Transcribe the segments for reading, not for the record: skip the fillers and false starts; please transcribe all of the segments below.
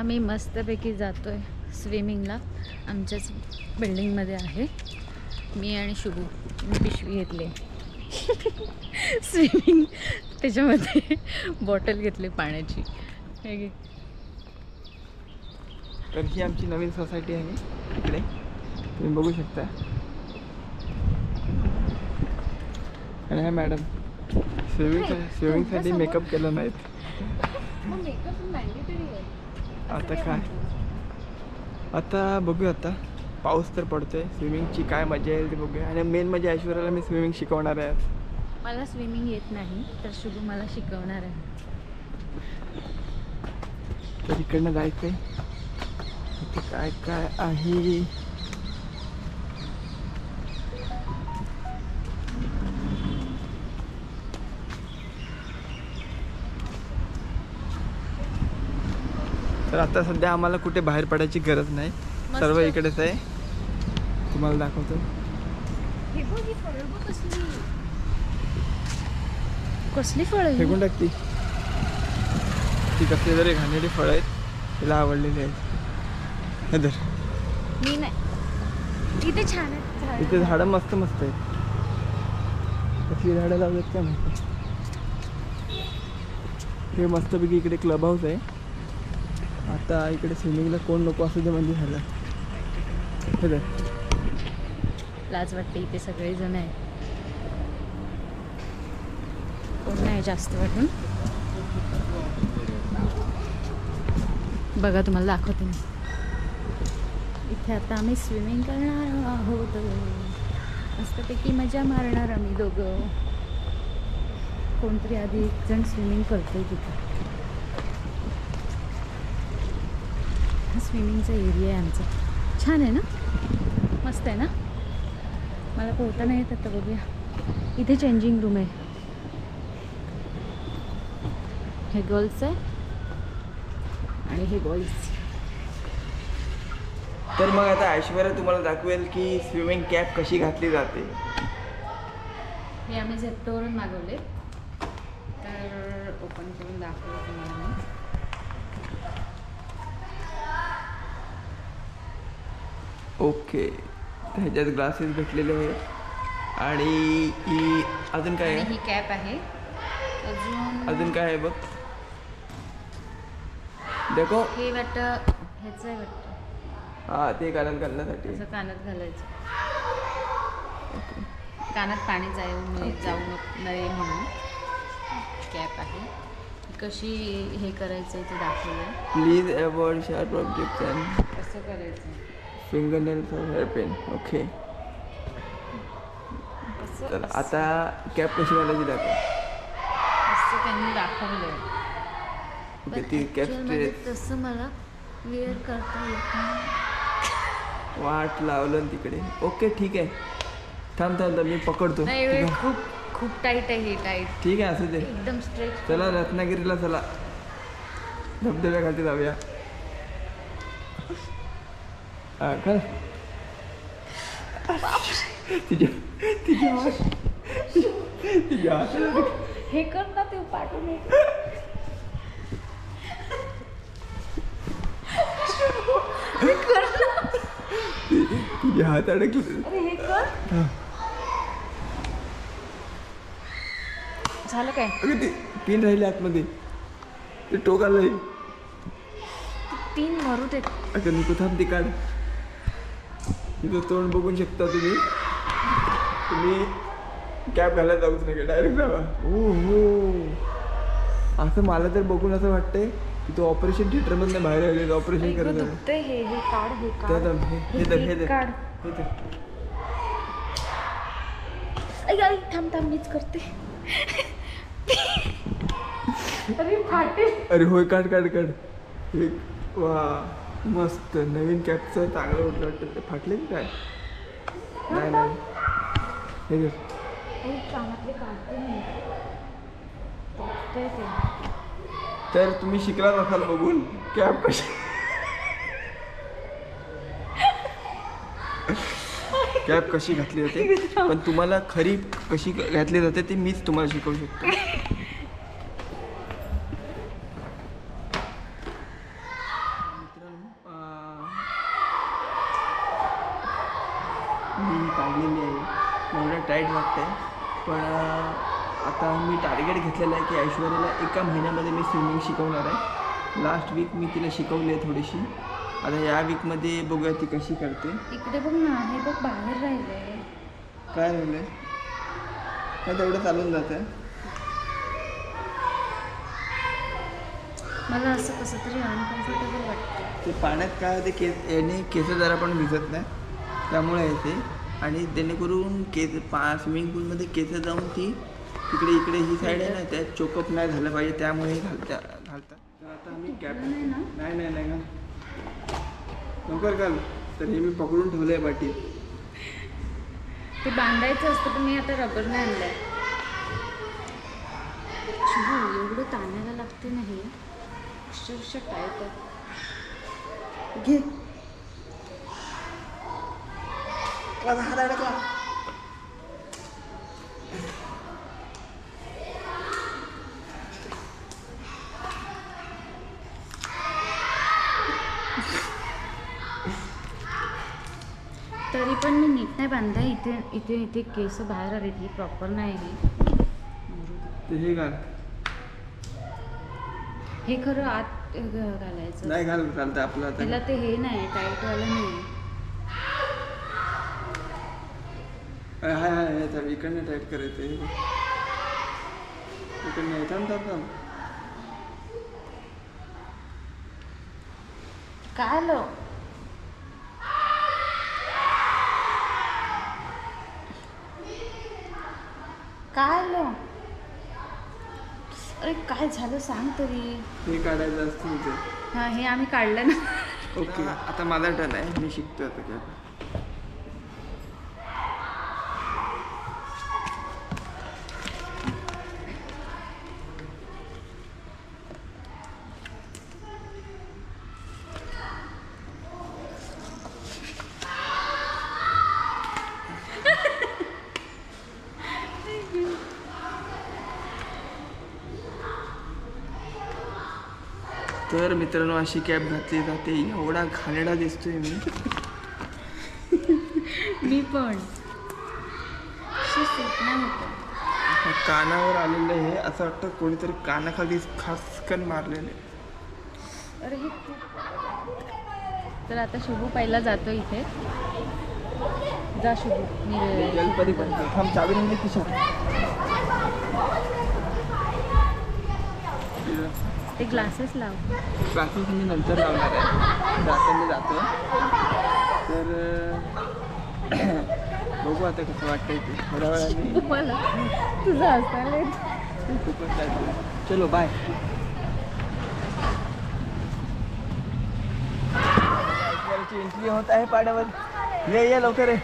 आम्ही मस्तपैकी जातोय स्विमिंगला. आमच्याच बिल्डिंगमध्ये आहे. मी आणि शुभू मी पिशवी घेतली स्विमिंग, त्याच्यामध्ये बॉटल घेतली पाण्याची. तर ही आमची नवीन सोसायटी आहे इकडे, तुम्ही बघू शकता. आणि हा मॅडम स्विमिंगसाठी मेकअप केला नाहीत. आता काय, आता बघूया. आता पाऊस तर पडतोय, स्विमिंगची काय मजा येईल ते बघूया. आणि मेन म्हणजे ऐश्वर्याला मी स्विमिंग शिकवणार आहे. मला स्विमिंग येत नाही, तर शुभू मला शिकवणार आहे. तर इकडनं जायचंय. काय काय आहे, तर आता सध्या आम्हाला कुठे बाहेर पडायची गरज नाही, सर्व इकडेच आहे. तुम्हाला दाखवतो. कसली फळं फेकून टाकती ती, कसली तरी घाणेरडी फळं आहेत, तिला आवडलेली आहेत. मी नाही, इथे छान आहे. इथे झाडं मस्त मस्त आहेत. कसली झाडं लावतात काय माहिती. हे मस्तपैकी इकडे क्लब हाऊस आहे. आता इकडे स्विमिंगला कोण नको असं ते म्हणजे झालं. लाज वाटते, इथे सगळेजण आहेत, कोण नाही जास्त वाटून. बघा तुम्हाला दाखवते मी. इथे आता आम्ही स्विमिंग करणार आहोत, मस्तपैकी मजा मारणार आम्ही दोघं. कोणतरी आधी एक जण स्विमिंग करतोय तिथे. हा स्विमिंगचा एरिया आहे आमचा. छान आहे ना, मस्त आहे ना. मला पोहता नाही येत. आता बघूया, इथे चेंजिंग रूम आहे. हे गर्ल्स आहे आणि हे बॉईज. तर मग आता ऐश्वर्या तुम्हाला दाखवेल की स्विमिंग कॅप कशी घातली जाते. हे आम्ही झेप्टोवरून मागवले, तर ओपन करून दाखवलं तुम्हाला मी. ओके, तर ह्याच्यात ग्लासेस भेटलेले आहेत. आणि ही अजून काय आहे, ही कॅप आहे. अजून काय आहे बघ, देखो. हे वाटतं ह्याचं आहे वाटतं. हां, ते कानात घालण्यासाठी. असं कानात घालायचं. कानात पाणी जाऊ नये म्हणून कॅप आहे. कशी हे करायचं ते दाखवलं. Please avoid sharp objects and कसं करायचं. फिंगरनेल्स और हेअर पेन. ओके, तर आता कॅप कशी घालायची दाखव. असं त्यांनी दाखवलं. ओके, ती कॅप स्ट्रेट. तसं मला वेअर करता येत नाही. वाट लावलं तिकडे. ओके, ठीक आहे. थांब मी पकडतो. नाही, खूप खूप टाईट आहे ही. टाईट. ठीक आहे, असू दे. एकदम स्ट्रेट. चला रत्नागिरीला चला, धबधब्याखाली जाऊया. हां का, तिच्या हे कर ना, ते पाठवून तुझे हात अडकले. हे कर. झालं काय. अगं ते पिन राहिले आतमध्ये, ते टोक आलंय. पिन मरू दे. अगं नको, थांब ती काढ. तिथं तोंड बघून शकता तुम्ही. कॅप घालायला जाऊच नका, डायरेक्ट जावा. हो, असं मला तर बघून असं वाटतंय की तो ऑपरेशन थिएटरमधनं बाहेर आलेलं ऑपरेशन करत आहे. हे काढ, हे काढ. थांब मीच करते. अरे फाटेल. अरे होय, काढ. वा, मस्त नवीन कॅपचं चांगलं उठलं वाटतं. ते फाटले की काय. नाही हे कानातले काढते. तर तुम्ही शिकलाच असाल बघून कॅप कशी कॅप कशी घातली जाते. पण तुम्हाला खरी कशी घातली जाते ते मीच तुम्हाला शिकवू शकतो. मी काढलेली आहे. एवढं टाईट वाटतंय, पण आता मी टार्गेट घेतलेलं आहे की ऐश्वर्याला एका महिन्यामध्ये मी स्विमिंग शिकवणार आहे. लास्ट वीक मी तिला शिकवली आहे थोडीशी. आता या वीकमध्ये बघूया ती कशी करते. इकडे बघ ना, हे बघ बाहेर राहिलंय. काय राहिलं आहे? काय तेवढं चालून जातं आहे. मला असं कसं तरी अनकम्फर्टेबल वाटतं. ते पाण्यात काय ते याने केस जरा पण भिजत नाही, त्यामुळे येते. आणि जेणेकरून स्विमिंग पूलमध्ये केस जाऊन ती तिकडे इकडे ही साईड आहे ना, त्यात चोकअप नाही झालं पाहिजे, त्यामुळे घालतात. तर आता आम्ही कॅप नाही घाल, लवकर घाल. तर हे मी पकडून ठेवलं आहे पाठीत. ते बांधायचं असतं, पण मी आता रबर नाही आणलंय. एवढं ताणायला लागते नाही, अक्षरशः टाईट आहे. घे हात अडकला. तरी पण मी नीट नाही बांधता. इथे इथे इथे केस बाहेर आले, ही प्रॉपर नाही आहे. ते हे घाल. हे खरं आत घालायचं नाही घालतं आपलं आता. तिला ते हे नाही, टाईटवालं नाही. हाय इकडनं टाईट करायचं. इकडनं येतात काय आलं? काय आलं? अरे काय झालं सांग तरी. हे काढायचं असतं इथे. हां, हे आम्ही काढलं ना. ओके, आता माझा टर्न आहे. मी शिकतो आता काय. तर मित्रांनो, अशी कॅप घातली जाते. एवढा घाणेरडा दिसतोय मी. मी पण नाही होतं. कानावर आलेलं हे असं वाटतं कोणीतरी कानाखाली खासकन मारलेले. अरे हे तर आता शुभू पहिला जातो इथे. जा शुभू. मी जलपरी पण थांब, चावी नाही खिशात. ते ग्लासेस लाव. ग्लासेस मी नंतर लावणार आहे, जाताना जातो. तर बघू आता कसं वाटतंय ते. थोड्या वेळाने मला तुझं असायला खूपच जायचं. चलो बाय. एंट्री होत आहे पाड्यावर. ये लवकर आहे.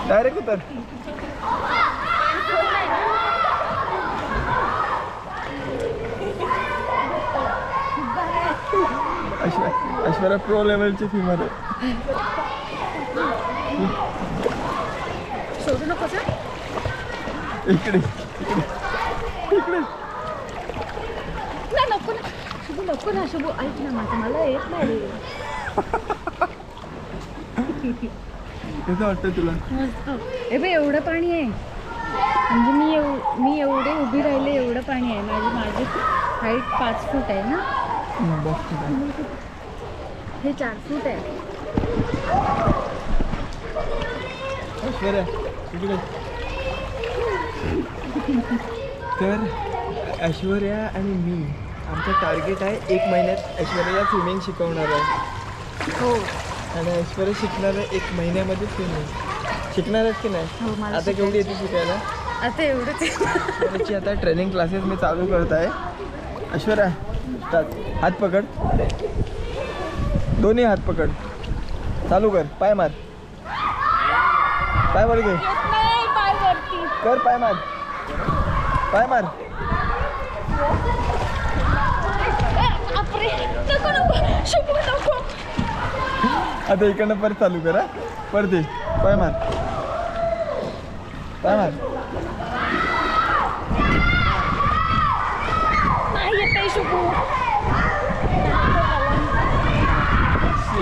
डायरेक्ट उतर. ऐश्वर्या प्रो लेवलची फी मध्ये. सोडू नको सर. इकडे नाही, नको ना शुभू, नको ना शुभू. ऐक ना माझं, मला येत नाही. कसं वाटतं तुला? मस्त. ए बे, एवढं पाणी आहे. म्हणजे मी एवढे उभी राहिले, एवढं पाणी आहे. माझी हाईट 5 फूट आहे ना. हे 4 फूट आहे. तर ऐश्वर्या आणि मी, आमचं टार्गेट आहे 1 महिन्यात ऐश्वर्याला स्विमिंग शिकवणार आहे. हो. आणि ऐश्वर्या शिकणार आहे 1 महिन्यामध्ये स्विमिंग. शिकणार आहेस की नाही? हो, मला आता केवढी येते शिकायला? आता एवढंच. त्याची आता ट्रेनिंग क्लासेस मी चालू करत आहे. ऐश्वर्या हात पकड, दोन्ही हात पकड, चालू कर. पाय मार, पाय वर घे, कर पाय मार, पाय मार. आता इकडनं परत चालू कर. परत पाय मार, पाय मार.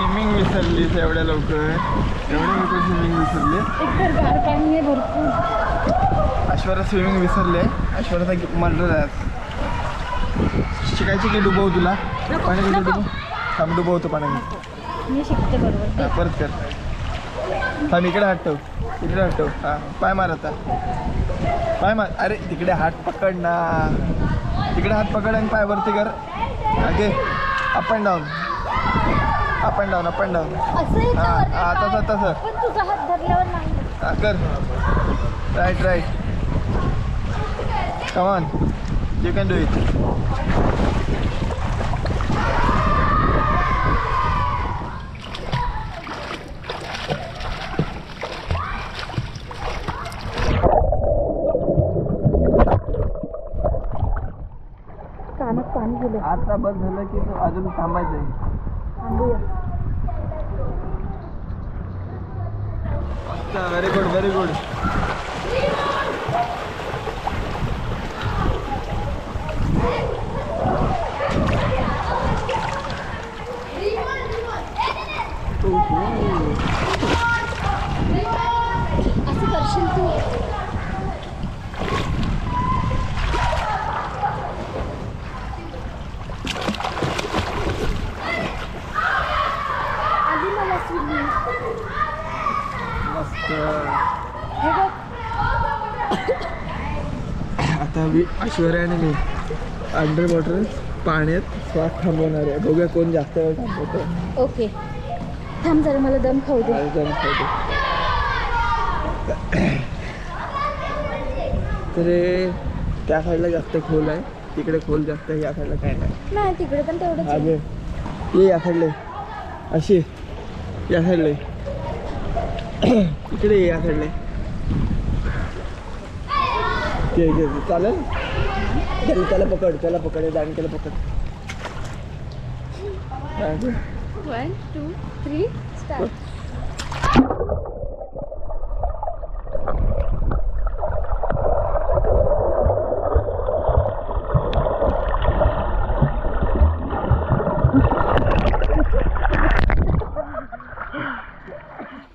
स्विमिंग विसरलीस एवढ्या लवकर स्विमिंग विसरले. एकतर गार पाणी आहे भरपूर. ऐश्वर्या स्विमिंग विसरले. ऐश्वर्याचा मर्डर आहे आज. शिकायची की डुबव तुला पाण्यात डुबव. थांब डुबवतो पाण्यात. मी शिकते बरोबर. परत कर. थांब इकडे हात ठेव. इकडे हात ठेव. हां पाय मार आता. पाय मार. अरे तिकडे हात पकड ना. तिकडे हात पकड आणि पाय वरती कर. Okay up and down. Up and down. Up and down. हां तसं तसं. पण तुझा हात धरल्यावर नाही. हां कर. Right right. Come on you can do it. कानात पाणी गेलं. आता बस झालं की अजून थांबायचं आहे. थांबूया. Very good very good. असं करशील तू. आली मला स्विमिंग. मस्त. हे बघ. आता ऐश्वर्या आणि मी अंडर वॉटर पाण्यात श्वास थांबवणार आहे. बघूया कोण जास्त वेळ थांबवतो. ओके थांब जरा मला दम खाऊ दे. तर त्या साईडला जास्त खोल आहे. तिकडे खोल जास्त आहे. या साईडला काय नाही. नाही तिकडे पण तेवढंच आहे. अगं ये या साईडला. अशी या साईडला. इकडे ये या साईडला. चालेल. त्याला पकड. त्याला पकड. आणि त्याला पकड. 1 2 3 स्टार्ट.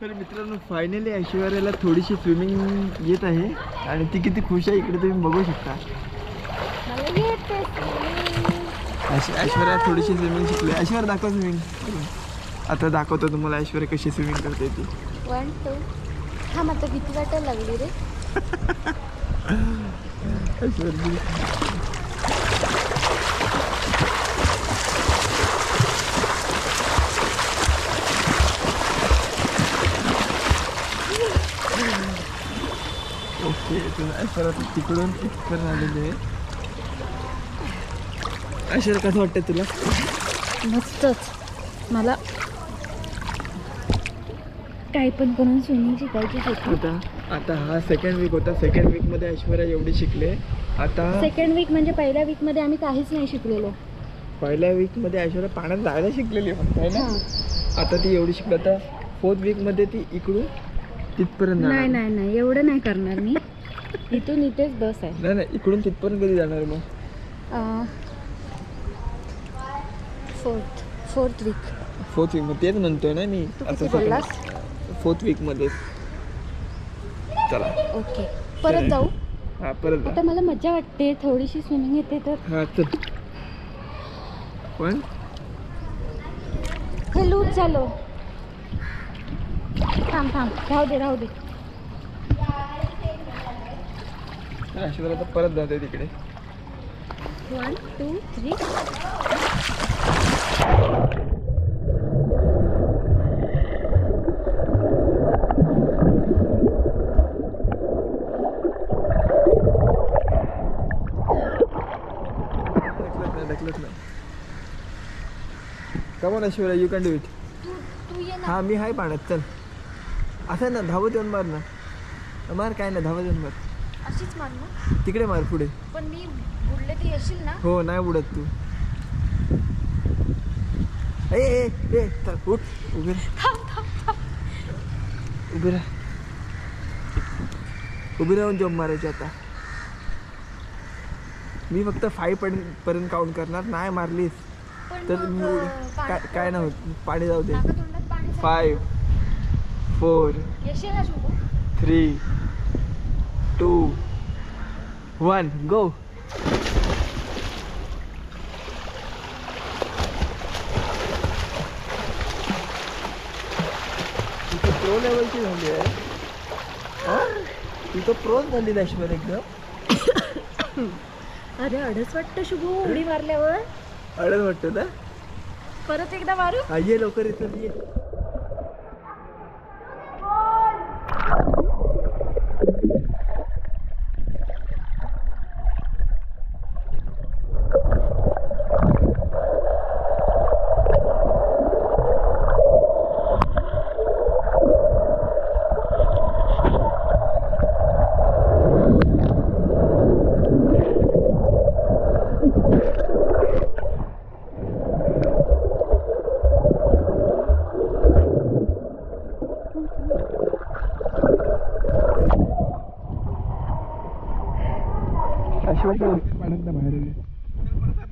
तर मित्रांनो फायनली ऐश्वर्याला थोडीशी स्विमिंग येत आहे आणि ती किती खुश आहे इकडे तुम्ही बघू शकता. मला येते. ऐश्वर्या थोडीशी स्विमिंग शिकली. ऐश्वर्या दाखव स्विमिंग. आता दाखवतो तुम्हाला ऐश्वर्या कशी स्विमिंग करते ती. 1 2 थांब आता भीती वाटायला लागली रे. ऐश्वर्या ओके. ऐश्वर्या तिकडून इथपर्यंत आलेली आहे. ऐश्वर्या कसं वाटतं तुला? मस्तच. मला काही पण करून स्विमिंग शिकायची होती. आता हा सेकंड वीक होता. सेकंड वीकमध्ये ऐश्वर्या एवढी शिकले. आता सेकंड वीक म्हणजे पहिल्या वीकमध्ये आम्ही काहीच नाही शिकलेलो. पहिल्या वीकमध्ये ऐश्वर्या पाण्यात जायला शिकलेली फक्त आहे ना. आता ती एवढी शिकली. आता फोर्थ वीकमध्ये ती इकडून तिथपर्यंत जाणार. नाही नाही नाही एवढं नाही करणार मी. इथून इथेच बस आहे. नाही नाही इकडून तिथपर्यंत कधी जाणार मग? Fourth weak. फोर्थ वीक मध्ये तेच म्हणतोय ना मी. किती बोललास? फोर्थ वीक मध्ये. चला ओके परत जाऊ. हा परत आता मला मजा वाटते. थोडीशी स्विमिंग येते तर. हा चल. पण लूज झालो. थांब थांब राहू दे राहू दे. ऐश्वर्या तर परत जाते तिकडे. 1 2 3 ढकलत नाही. Come on Aishwarya you can do it. तू ये ना. हा मी आहे पाण्यात. चल असं ना धावत येऊन मार ना. मार काय ना धावत येऊन मार. अशीच मार ना. तिकडे मार पुढे. पण मी बुडले तर येशील ना. हो नाही बुडत तू. ए ए ए उठ. उभे उभे राह. उभी राहून जॉब मारायची. आता मी फक्त 5 पर्यंत काउंट करणार. नाही मारलीस पण तर मी मग, काय नाही होत, पाणी जाऊ दे. नाकातोंडात पाणी जातं. 5 4 येशील ना शुभू? 3 2 1 गो. प्रो लेवलची झाली आहे. तू तर प्रो झाली ऐश्वर्या एकदम. अरे अडच वाटतं शुभू उडी मारल्यावर. अडच वाटतं ना. परत एकदा मारू. हा ये लवकर इथं ये.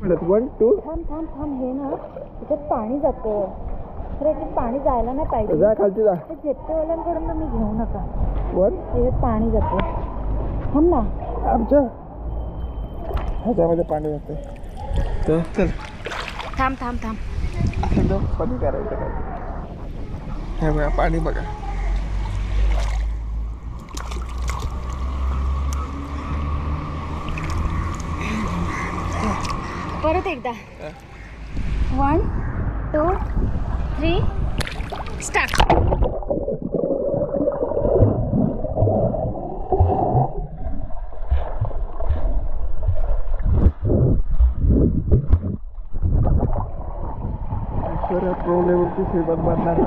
बाहेर 1 2 थांब थांब थांब. हे ना त्याच्यात पाणी जातं. खरं याच्यात पाणी जायला नाही पाहिजे. जा खालती जा. ते झेपटेवाल्यांकडून तुम्ही घेऊ नका. 1 त्याच्यात पाणी जातं. थांब ना. आमच्या ह्याच्यामध्ये पाणी जाते. तर चल थांब थांब थांब. असं कमी करायचं काय. हे बघा पाणी बघा. परत एकदा. 1 2 3 स्टार्ट. प्रो लेवलची श्रीमंत बनणार.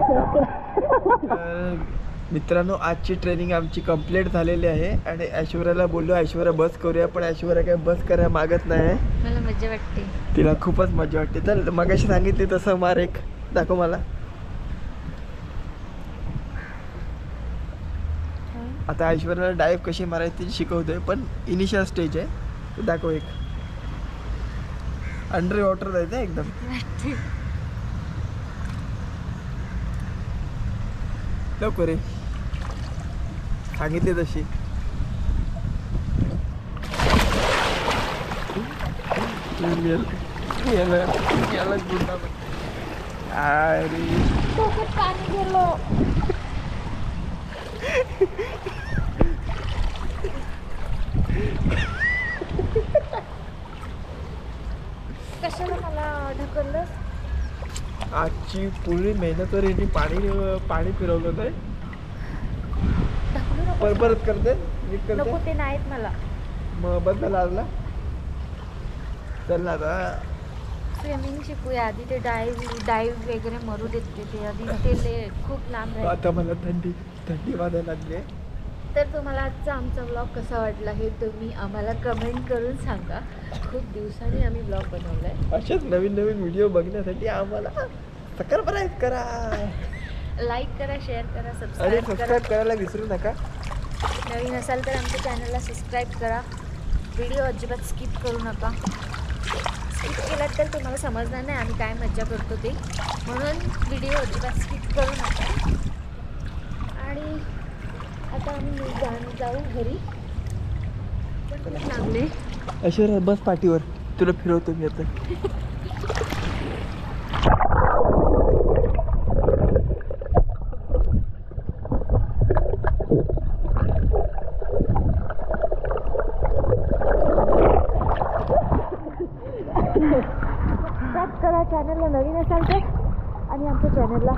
मित्रांनो आजची ट्रेनिंग आमची कंप्लीट झालेली आहे आणि ऐश्वर्याला बोललो ऐश्वर्या बस करूया, पण ऐश्वर्या काय बस करायला मागत नाही. मला मजा वाटते. तिला खूपच मजा वाटते. तर मगाशी सांगितली तसं मार एक दाखव मला. आता ऐश्वर्याला डायव्ह कशी मारायची शिकवतोय, पण इनिशियल स्टेज आहे. तर दाखव एक. अंडर वॉटर जायचं एकदम. लवकर रे सांगितले तशी. अरे पाणी गेलो. कशाला मला ढकललंस? आजची पूर्ण मेहनतवर यांनी पाणी फिरवलं नाही. ढकलू नको. परत करते नीट नको करते. ते नाहीत मला. मग बंद लागला. चल ना आता स्विमिंग शिकूया आधी. ते डाईव्ह वगैरे मरू देते ते आधी. ते खूप लांब राहील. आता मला थंडी वाजायला लागली आहे. तर तुम्हाला आजचा आमचा ब्लॉग कसा वाटला हे तुम्ही आम्हाला कमेंट करून सांगा. खूप दिवसांनी आम्ही ब्लॉग बनवला आहे. असेच नवीन व्हिडिओ बघण्यासाठी आम्हाला सबस्क्राईब करा, लाईक करा, शेअर करा, आणि सबस्क्राईब सबस्क्राईब करा. करायला विसरू नका. नवीन असाल तर आमच्या चॅनलला सबस्क्राईब करा. व्हिडिओ अजिबात स्किप करू नका. स्किप केलात तर तुम्हाला समजणार नाही आम्ही काय मज्जा करतो ते. म्हणून व्हिडिओ अजिबात स्किप करू नका. आणि आता आम्ही जाऊ घरी. पण खूप लागले. ऐश्वर्या बस पाठीवर, तुला फिरवतो मी आता. सबस्क्राईब करा चॅनलला नवीन असाल तर, आणि आमच्या चॅनलला